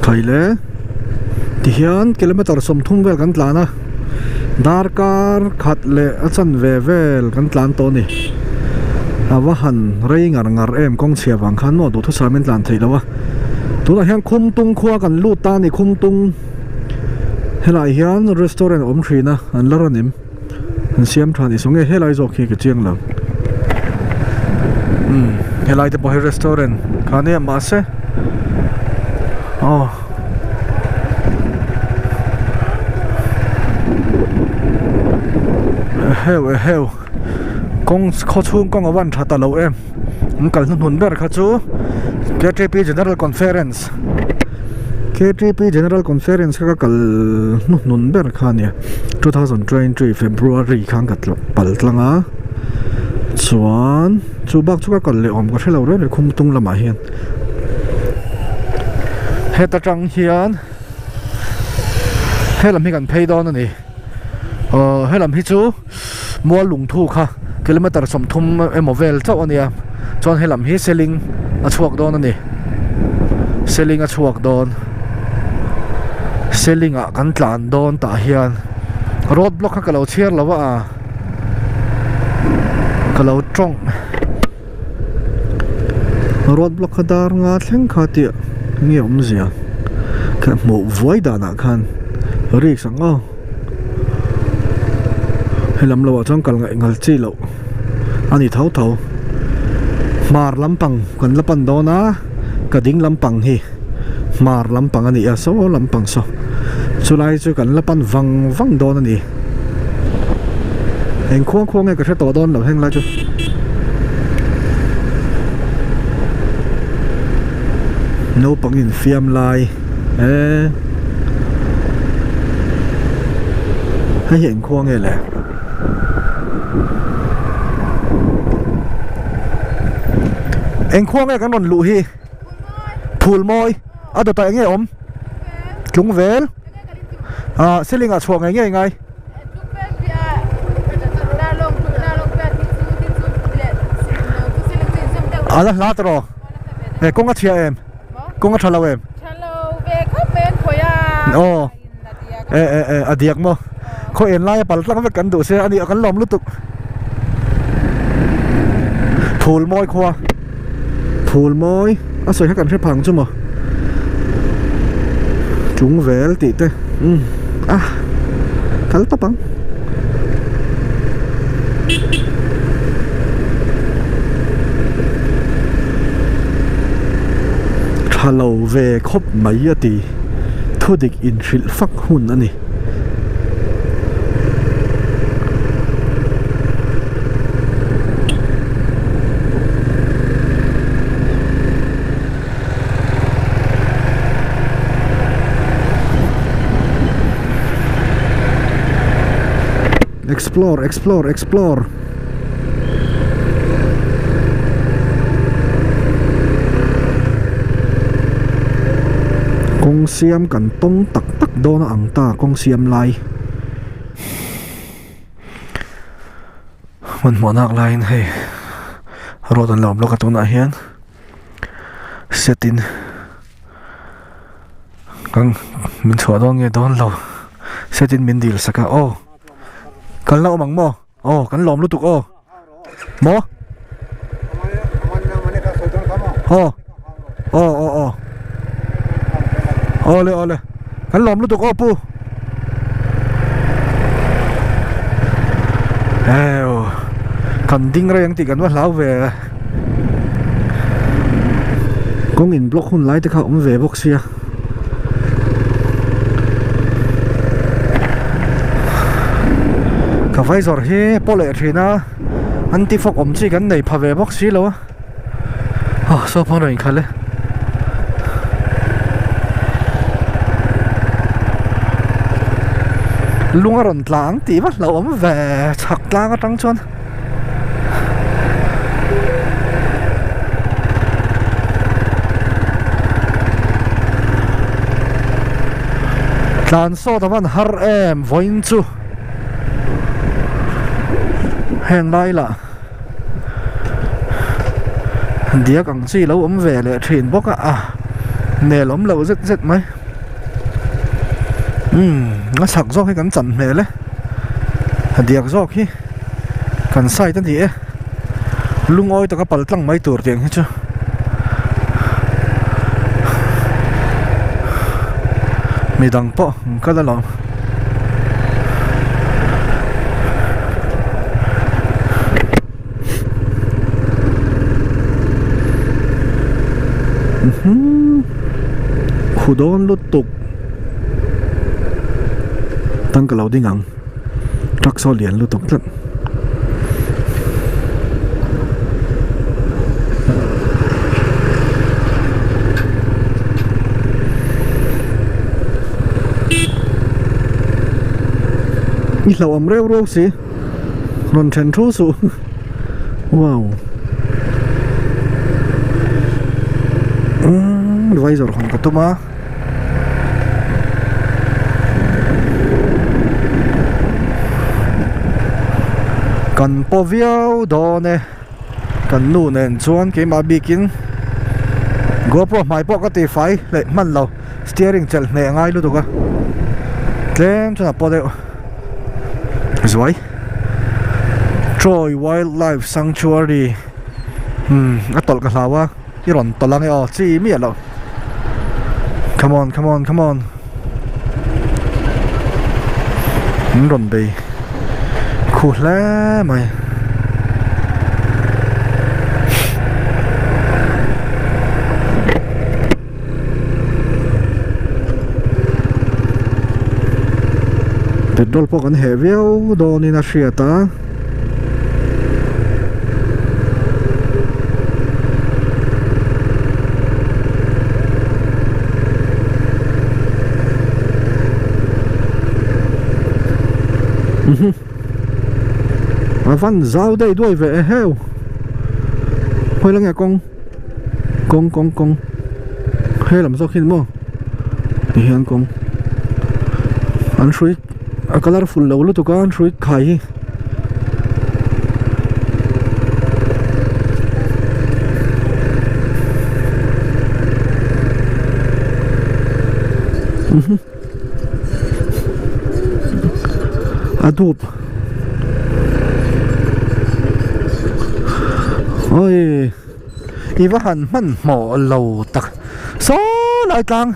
thầy lẽ thì hiện kilometer som thung về căn lana darkar khát lệ chân về căn lan to nè và hẳn rây ngar em con xe vàng khăn nó đủ thứ sao mình làm thầy đâu à tụi hiện khum tung khoa căn lút ta nè khum tung hay là hiện restaurant ôm khỉ na anh lỡ niệm anh xem thằng đi xuống nghe hay là rồi khi cái chiang lắm hay là cái bao restaurant cái này mà sẽ heo con khó chung con ở văn chặt tàu em cần huấn luyện khá chú KTP General Conference cái cần huấn luyện khá nhỉ 2023 February khang gặt bal tlang á chuan chú bác chú cần lệ om có thể lâu đấy để khung tung làm hiền hết ta trăng hiền hết làm hi cần pay down này hết làm hi chú mua lùng thu kha kilometer som thum emovel cháu anh em chọn hết làm hi selling a chuak down này selling a chuak down selling a kan tlan down ta hiền road block ka lo chiar lawa a ka lo trong road block ka dar nga thleng kha ti nge zia ka mo voi da na khan ri sang o helam lo chang kal ngal chi lo ani thau mar lampang kan lapan dona ka ding lampang hi mar lampang ani a so lampang so chulai chu kan lapan wang don ani en khuang nge ka the to don lo heng la chu no pangin fiam lai hay hiện khuang nghe lẽ anh khuang nghe cái nón lụi hi phul môi đồ tại nghe ốm chúng về xe linh chuộng ngay ngay là lá rồi con ngắt chia em con ngắt thalo em về khắp bên của diệt mo khôi en lai bal tlang ve kan du se ani kan lom lutuk phul môi soi kan se phang chu mo chúng vel ti te kal tapang thalo ve khop mai ati thudik in thil fak hun ani explore kong siam kan tong tak do na ang ta kong siam lai mon ak line hey road an lom lo ka tuna hian setin kang min chua don nge don lo setin min dil saka kan lau mang mo kan lom lutuk mo ole kan lom lutuk pu kan ding ra yang ti kan wa lau ve kong in block hun lai te kha ve box sia ka visor hi pole thina anti fog chi kan nei phave box si lo so phone rin khale lunga ron tlang ti ba lo ve chak tlang atang chon tlan so ta van har em voin chu hẹn lai là đĩa càng chi lâu ấm về lại thuyền bốc nè lắm lâu rất mấy nó sặc gió hay cắn chặn mẹ đấy điạc gió khi cắn sai tên gì lung oi tao có bật lăng mấy tuổi tiền hết chưa mì đằng po cái đó lòng khu đôn lút tục tăng cái lầu đi ngang trắc so liền lút tục lậnนี่เราอมเร็วๆสินนเชนทูสุว้าวไว้จอดของกระตุ้มากันปอวิวโดนเนี่ยกันนู่นเนี่ยชวนเกมมาบีกินกัวพวกไม้พวกก็ตีไฟเลยมันเราสเตียริงเจลเนี่ยง่ายรู้ตัวกันเล่นจนปอเดียวสวย Troy Wildlife Sanctuary อ่ะตลกันแล้ววะยี่หล่อนตลังไอ้อ๋อจีไม่เห็นหรอก Come on come on come on หล่อนดีคูแล้วไหมเด็ดดอลพวกกันเหวี่ยวโดนนี่นะเชียตาฟันเจ้าได้ด้วยเว้ยเฮ้ยเฮ้ยแล้วไงกงเฮ้ยลำโซ่ขึ้นมั้งนี่เห็นกงอันช่วยก็ลาฝุ่นเหลวลุตุกันช่วยไข่อาดูบโอ้ยอีว่าหันมันหมอเหลาตักโซ่ลายกลาง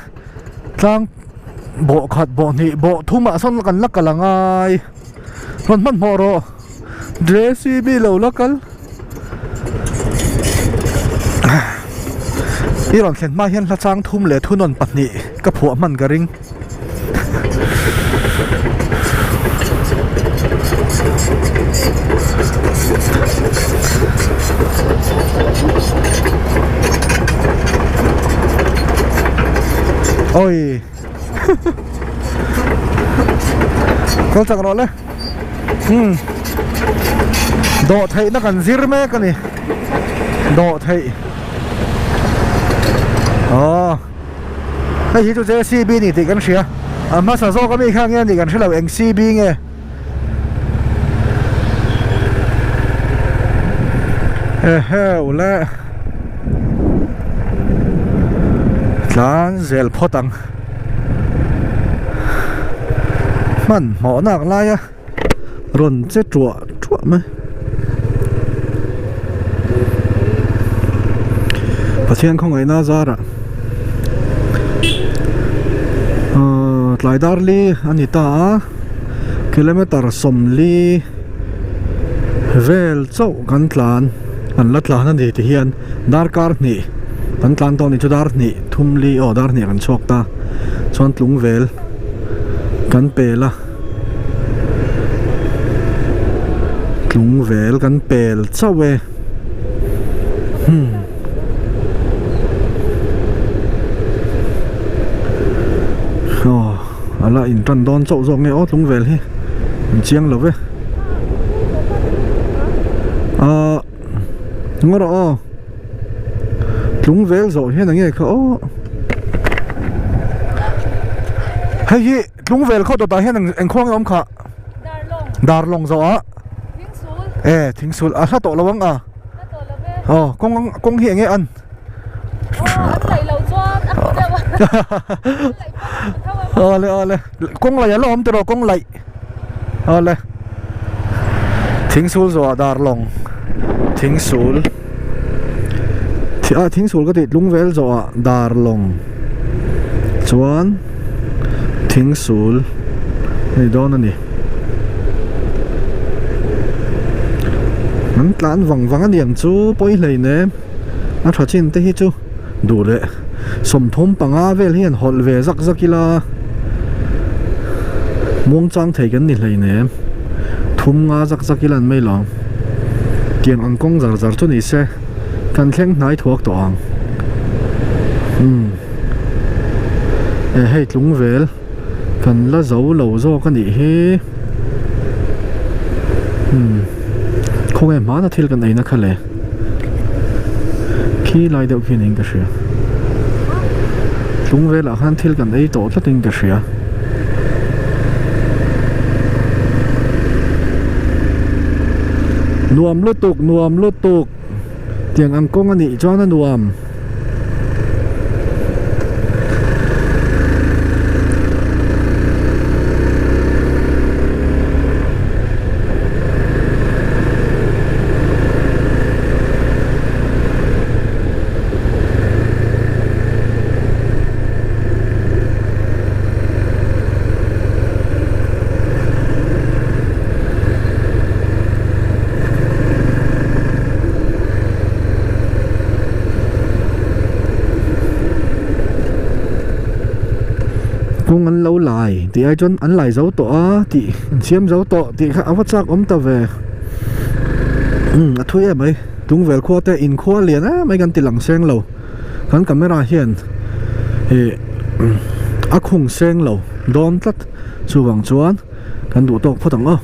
โบขัดโบนี่โบทุ่มส้นกันลักกันละไงมันหมอรอเดรซี่บีเหลาลักกันอีหล่อนเห็นมาเห็นละจ้างทุ่มเหลทุนนปัดนี่ก็ผัวมันกระริงโอ้ยก็จักรอเลยโดดไทยนักกันซิรเมกันนี่โดดไทยอ๋อไอ้ที่ตัวเจซีบีนี่ติดกันเชียมาสะโซก็มีข้างเงี้ยติดกันเชียเราเองซีบีไงเฮ้ยแล้วร้านเซลพอตังมันหมอหนักไรอะร่นเจ๊จั่วไหมประเทศของไอ้นาซาระหลายดาร์ลีอันนี้ตากิโลเมตรสมลีเวลเจ้ากันตลานอันลัดลานั่นดีที่เฮียนดาร์การ์นี่กันตลานตอนนี้จะดาร์นี่ทุ่มลีดาร์นี่กันชกตาชวนลุงเวลกันเปล่าลุงเวลกันเปลเจ้าเวอ๋ออะไรอินทรันดอนเจ้าจงไงลุงเวลเฮ้เชียงเหรอเว้ยงั้นเหรอลุงเวลโซ่เฮ้ยนั่งไงเขาเฮ้ยลุงเวลเขาตัวตาเฮ้ยนั่งเอ็งคล้องยอมค่ะดาร์ลงโซ่ทิ้งสูตรถ้าโตระวังกงเหี้ยไงอันใส่เราจ้า ole kong lai lo om tero kong lai ole thing sul zo dar long thing sul thing sul ka ti lungvel zo dar long chuan thing sul ni don ani an tlan wang aniang chu poi hlei ne a tha chin te hi chu du le som thum panga vel hian hol ve zak zakila muang chang thei kan ni hlei ne thum nga zak zakilan mai lo kian angkong zar zar chu ni se kan thleng hnai thuak to ang hei tlung vel kan la zo lo zo ka ni hi không em má nó thil kan ei na khale khi lai deuh khi ning ka hria tlung vel a han thil kan ei to tlatin ka hria nuam lu tuk tiang angkong ani chuan a nuam kung an lo lai ti ai chon an lai zo to a ti chiam zo to ti kha awat sak om ta ve a thui em ai tung vel kho te in kho lian a mai kan ti lang seng lo kan camera hian a khung seng lo dom tlat chuwang chuan kan du tok photang o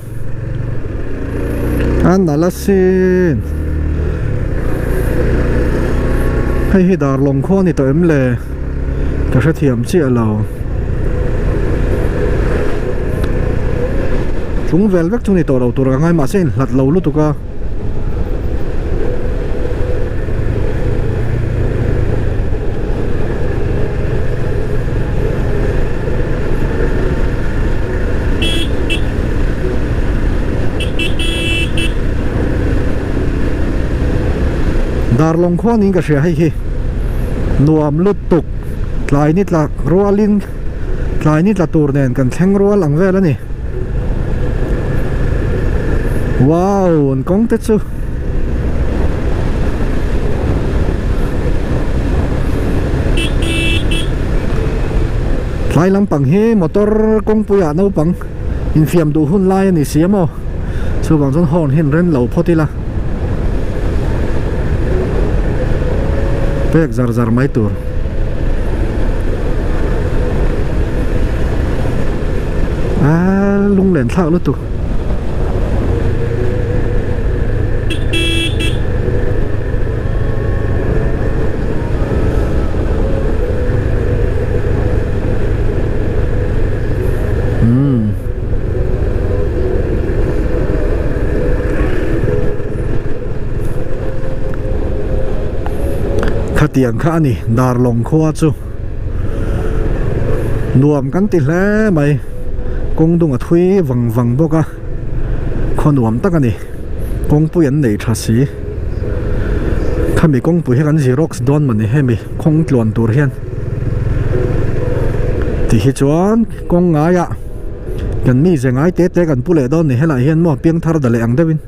an nalasin hei dar long kho ni to em le ka hre thiam chi alo chúng vel vek chuni to lo tur ngai ma sen lat lo lu tuka dar long kho ning ka hria hei hi nuam lu tuk tlai ni tla rualin tlai ni tla tur nen kan thleng rual ang vel ani wow an kong te chu tlai lampang hi motor kong puya no pang in fiam du hun lai ani siamo chu bang chon hon hin ren lo photila pek zar zar mai tur lung len thlau lu tu khatiang kha ani dar long kho chu nuam kan ti hle mai kong dung a thui wang boka kho nuam tak ani kong pu yan nei thasi khami kong pu he kan xerox don mani hemi khong tlon tur hian ti hi chuan kong nga ya kan mi zengai te kan pule don ni hela hian mo piang thar dale ang dewin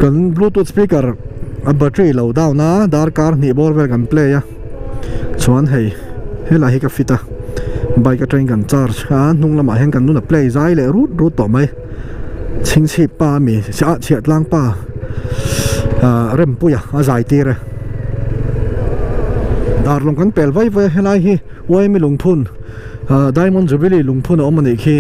kan bluetooth speaker a battery low down na dar car ni bor vel kan play ya chuan hei hela hi ka fita bike train kan charge a nung lama hen kan nuna play zai le rut to mai ching chi pa mi cha chiat lang pa rem puya a zai ti re dar long kan pel vai vai hela hi wai mi lungphun diamond jubilee lungphun om ani khi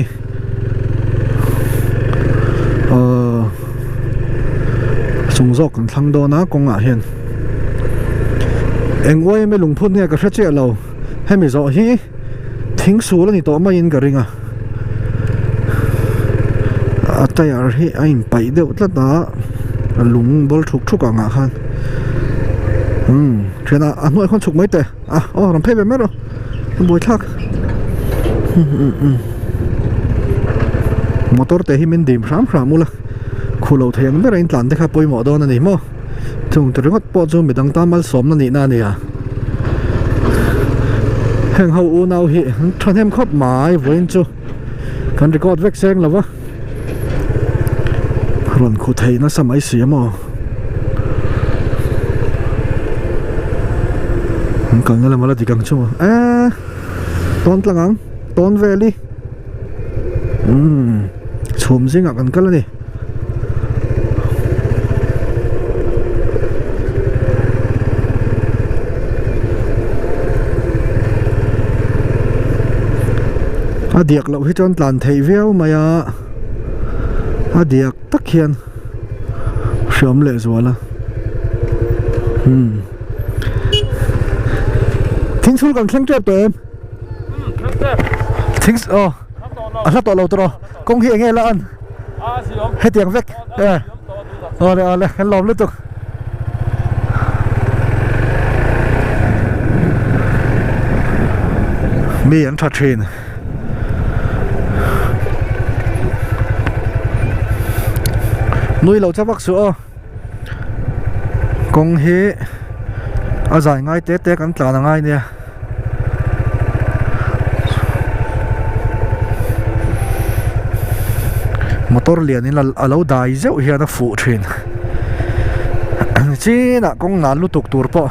sung zok kan thlang do na kong a hian engwai me lungphun he ka hre che lo hemi zo hi thing sul ani to mai in ka ringa atayar hi ain pai deuh tlata lung bol thuk thuk anga khan thena anoi khon chuk mai te ram phei be mero boi thak motor te hi min dim ram mula khulo theng be rain tlan te kha poi mo don ani mo chung te ringot po chu midang tamal som na ni na ni a heng ho u nau hi than hem khop mai voin chu kan record vek seng lawa ron khu thei na samai siamo kan ngala mala dikang chu ton tlangang ton valley chhum zinga kan kala ni adiak lo hi chon tlan thei veo maya adiak tak hian shom le zwala thing sul kan thleng trep tem things ala to lo tro kong hi nge la an he tiang vek ole kan lom lu tuk mi an tha train nuôi lâu chắc vắc sữa công hệ giải ngay tết tết ăn là ngay nè motor liền nên là lâu đài dễ hiện nó phụ truyền chỉ là công ngán lúc tục tour po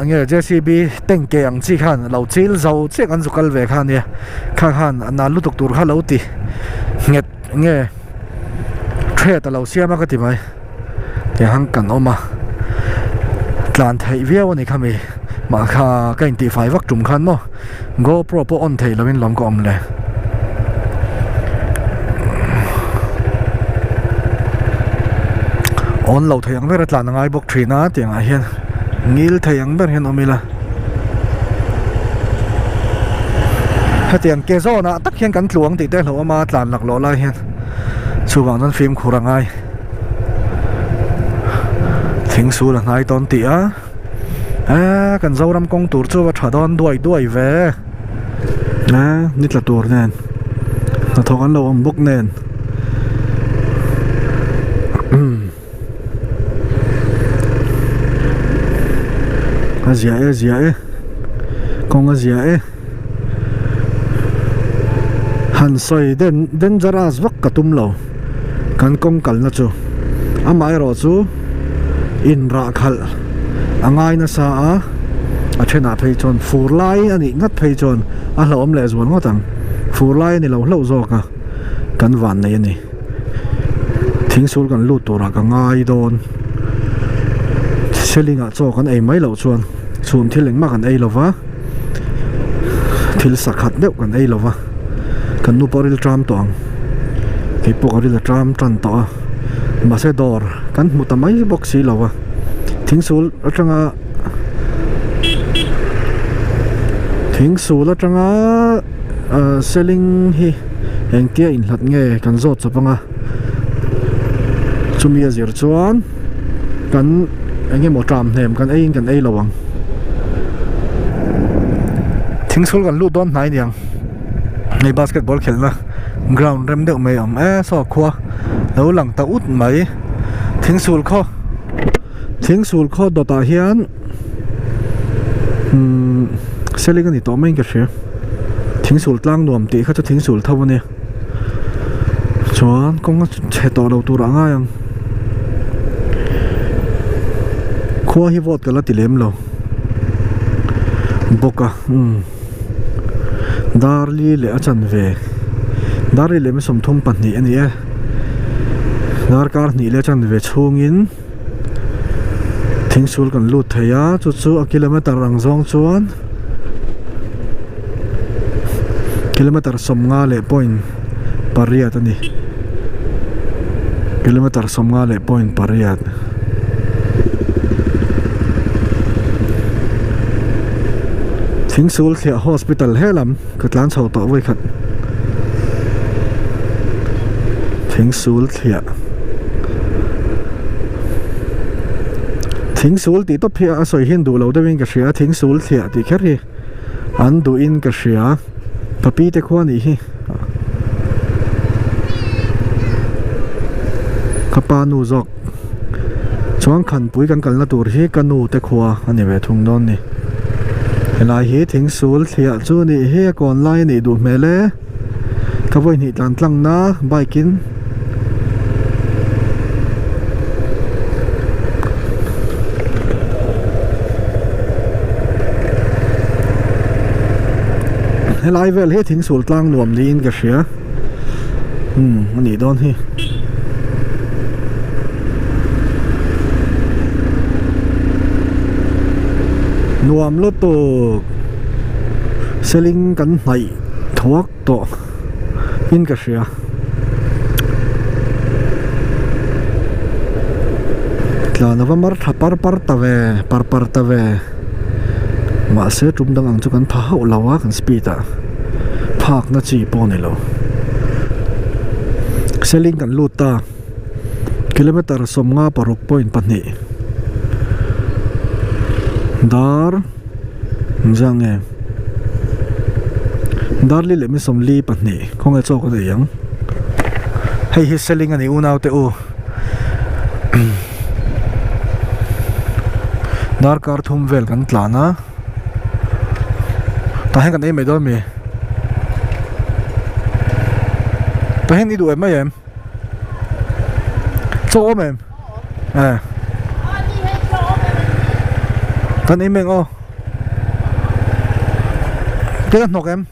nghe JCB tên kê ang chỉ khan lâu chill giàu chiếc ăn dục về khan nè khan nán lúc tục tour khan lâu tì nghe thế ta lâu xia mà cái gì vậy thì hàng cần ôm mà làm thấy video này kami mà kha cái gì phải vắt trùng khăn mà GoPro po on thấy là mình làm có lệ on lâu thấy ang biết là ngay bốc thuyền á tiếng ai hiền nghĩ thấy ang biết hiền ôm là hay tiếng kê gió na tắc hiền cắn luồng thì tên lâu mà làm lạc lỗ lại hiền chu bang nan phim khurang ai thing su la ngai ton tia kan zoram kong tur chu wa thadon duai ve na nit la tur nen na thokan lo am buk nen azia kong azia han soi den jaras vak katum lo kan kong kal na chu amai ro chu in ra khal angai na sa a thena phei chon fur lai ani ngat phei chon a hlom le zon ngotang fur lai ni lo hlo zo ka kan van nei ani thing sul kan lu tura ka ngai don selinga cho kan ei mai lo chuan chum thileng ma kan ei lova thil sakhat deuh kan ei lova kan nu poril tram tong cái poril tram tran to Macedor kan mutamai boxi lawa thing sul atanga selling hi engtia in hlat nge kan zo chapanga chumia zir chuan kan enge mo tram hnem kan ei lawang thing sul kan lu don nai niang nei basketball khelna ground rem deuh mai am so khwa lo lang ta ut mai thing sul kho dota hian selling ani to mai ka hre thing sul tlang nuam ti kha chu thing sul thaw ani chuan kong che to lo tur anga yang khwa hi vot kala ti lem lo boka darli le achan ve darli le me som thum panni ani dar kar ni le chan ve chhungin thing sul kan lut theya chu a kilometer rang zong chuan kilometer somnga le point pariat ani kilometer somnga le point pariat thing sul thia hospital helam katlan chho to voi khat thính sul thia thính sul tí top phía soi hin đủ lâu đây cái xia thính sul thia tí khét hi anh đủ in cái xia papi te khoa ni hi kapa nu zok chuang khan pui kan kalna tur hi kanu te khoa ani ve thung don ni helai hi thing sul thia chu ni he kon lai ni du mele ka voi ni tlan tlang na baikin helai vel he thing sul tlang nuam ni in ka sia ani don hi nuam lo to selling kan nai thuak to in ka sia tlana va mar thapar par ta ve ma se tum dang ang chu kan tha ho lawa kan speed a phak na chi po ni lo selling kan luta kilometer somnga paruk point pani dar jange dar li le mi som li pani khong e chok de yang hei hi selling ani unaw te u dar kar thum vel kan tlana ta hen kan ei me do mi ta hen ni du em mai em cho em Thân em mình ô Tiếng nọc em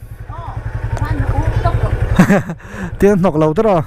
Tiếng nọc lâu tất rồi